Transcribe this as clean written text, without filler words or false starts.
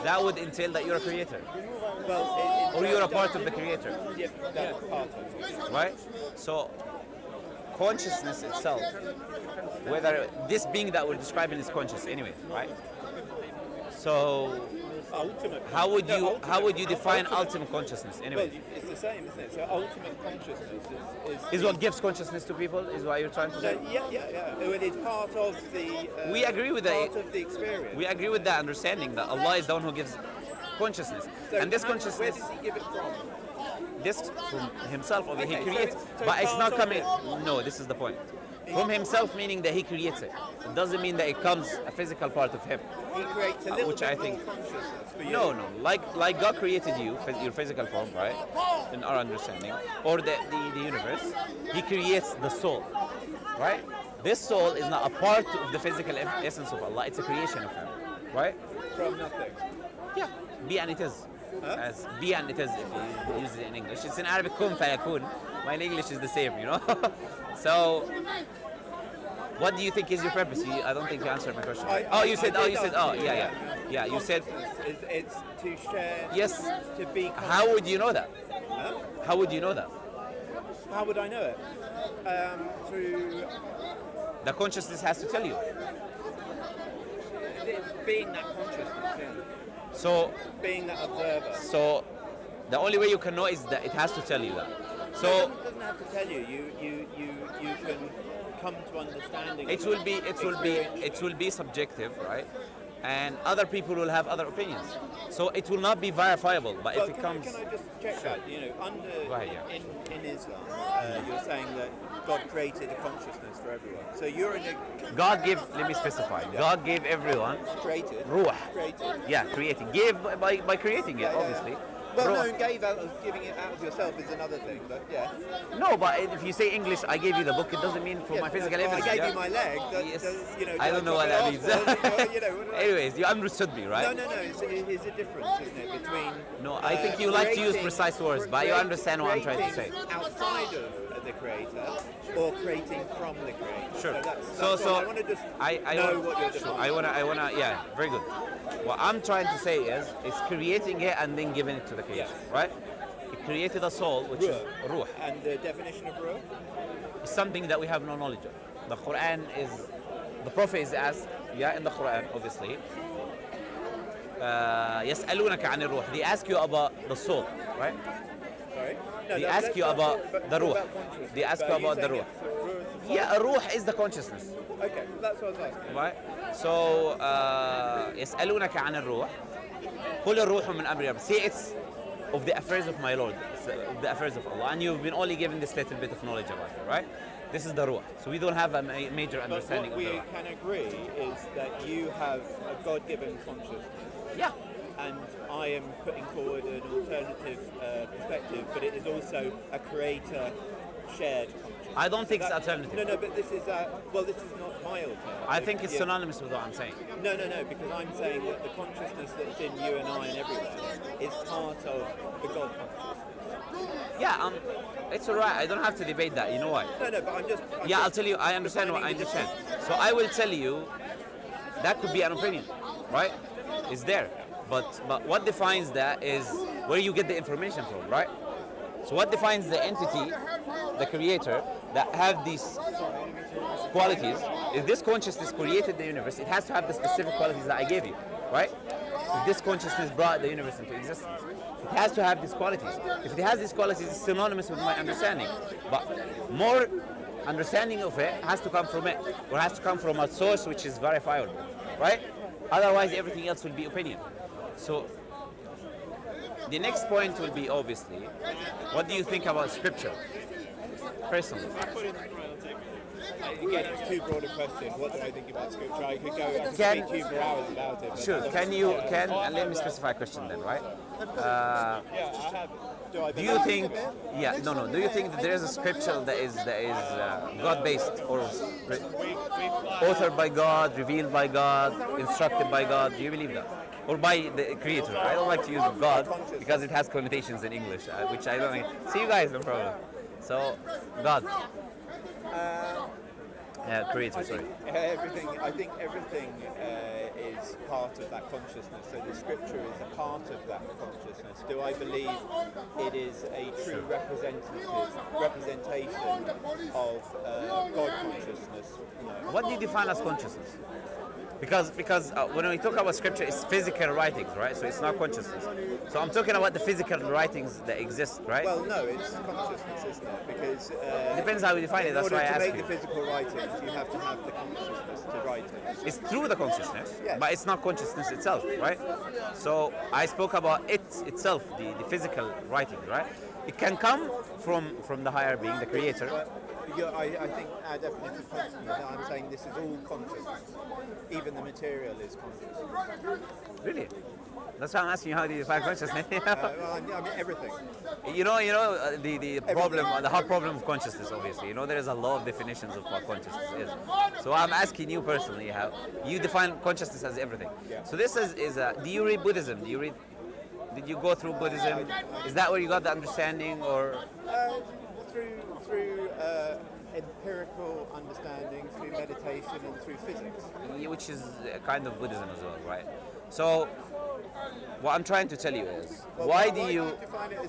that would entail that you're a creator, Well, or you're a part of the creator, Yeah, that's part of it. right? So consciousness itself, whether this being that we're describing is conscious anyway, right? So Ultimate. how would you define ultimate consciousness anyway? Well, it's the same, isn't it? So ultimate consciousness Is what gives consciousness to people, is what you're trying to say? yeah. It is part of the. We agree with that. Part of the experience. We agree with that understanding that Allah is the one who gives consciousness. So And this where consciousness, does He give it from? this from himself, or he Okay, so creates, it's- so but it's part not of coming. it. No, this is the point. From himself, meaning that he creates it. It doesn't mean that it comes a physical part of him. He creates a little which I bit think- more consciousness for you. No. Like God created you, your physical form, right? In our understanding, or the universe, He creates the soul, right? This soul is not a part of the physical essence of Allah. It's a creation of Him, right? From nothing. Yeah. Be and it is. As be and it is, if you use it in English. It's in Arabic kun fayakun. My English is the same, you know. So, what do you think is your purpose? I don't think you answered my question. You said. Yeah. You said It's to share. yes. To be. How would you know that? Huh? How would you know that? How would I know it? Through The consciousness has to tell you. being that consciousness, yeah. So, Being that observer. so the only way you can know is that it has to tell you that. It So doesn't have to tell you. You can come to understanding. it will be subjective, right? And other people will have other opinions. So it will not be verifiable. But Well, if it can comes, I just check that? You know, Go ahead, yeah. in Islam, you're saying that God created a consciousness for everyone. So you're in a God gave. Let me specify. God gave everyone created. ruh. Created. Yeah, creating. Gave by creating it, obviously. Well, Ruh. no, gave out of giving it out of yourself is another thing, but yeah. No, but if you say English, I gave you the book. It doesn't mean for Yes, my physical well, evidence. I gave yeah? you my leg. Yes. You know, I don't know what that means. You know, Anyways, you understood me, right? no. It's a difference, isn't it, between? No, I think you like to use precise words, but you understand what I'm trying to say. creating outside of the creator, or creating from the creator. Sure. So that's So all. I want to just I know want- what you're sure. defining. I wanna. Yeah, very good. What I'm trying to say is, it's creating it and then giving it to the creator, Yes. right? It created a soul, which is ruh. And the definition of ruh? It's something that we have no knowledge of. The Quran is, the Prophet is asked, in the Quran, obviously. يسألونك عن الروح. They ask you about the soul, right? Sorry? No, They no, ask let's you not about talk about- the talk ruh. about consciousness, They ask but you are about the saying ruh. it's ruh is the soul? Yeah, a ruh is the consciousness, Okay, that's what I was asking. right? So, يسألونك عن الروح. قل الروح من أمر ربي. See, it's of the affairs of my Lord, it's of the affairs of Allah, and you've been only given this little bit of knowledge about it, right? This is the ruh. So we don't have a major But understanding what of the we ruh. can agree is that you have a God-given consciousness, Yeah. and I am putting forward an alternative perspective, but it is also a creator-shared consciousness. I don't think it's That- alternative. No, but this is this is not my alternative. I think it's Yeah. synonymous with what I'm saying. No, because I'm saying that the consciousness that's in you and I and everywhere is part of the God consciousness. Yeah, it's alright. I don't have to debate that. You know why? No, but I'm just. Yeah, I'll tell you. I understand what I defining the understand. So I will tell you that could be an opinion, right? It's there, but what defines that is where you get the information from, right? So what defines the entity, the creator, that have these qualities? If this consciousness created the universe, it has to have the specific qualities that I gave you, right? If this consciousness brought the universe into existence, it has to have these qualities. If it has these qualities, it's synonymous with my understanding. But more understanding of it has to come from it, or has to come from a source which is verifiable, right? Otherwise, everything else will be opinion. So the next point will be, obviously, what do you think about scripture, personally? Again, it's too broad a question. What do I think about scripture? I could Can- speak to you for hours about it. but Sure. that's- Let me specify a question then, right? Yeah, I have. Do I Do you believe think? in it? Yeah, no. Do you think that there is a scripture that is God-based or authored by God, revealed by God, instructed by God? Do you believe that, or by the Creator? I don't like to use God because it has connotations in English, which I don't like. See you guys, no problem. So, God. Creator, sorry. I think everything is part of that consciousness. So the scripture is a part of that consciousness. Do I believe it is a true representation of God consciousness? No. What do you define as consciousness? Because when we talk about scripture, it's physical writings, right? So it's not consciousness. So I'm talking about the physical writings that exist, right? Well, no, it's consciousness, isn't it? Because Depends how we define it. That's why I ask in order to you. make the physical writings, you have to have the consciousness to write it. It's through the consciousness, Yes. but it's not consciousness itself, right? So I spoke about it itself, the physical writing, right? It can come from the higher being, the creator. I think our definition of consciousness, I'm saying this is all consciousness. Even the material is conscious. Really? That's why I'm asking you, how do you define consciousness? Well, I mean everything. The problem, the hard problem of consciousness, obviously. There is a lot of definitions of what consciousness is. So I'm asking you personally, how you define consciousness as everything. Yeah. So this is do you read Buddhism? Did you go through Buddhism? Is that where you got the understanding, or? Through empirical understanding, through meditation, and through physics. Which is a kind of Buddhism as well, right? So what I'm trying to tell you is, why do you define it as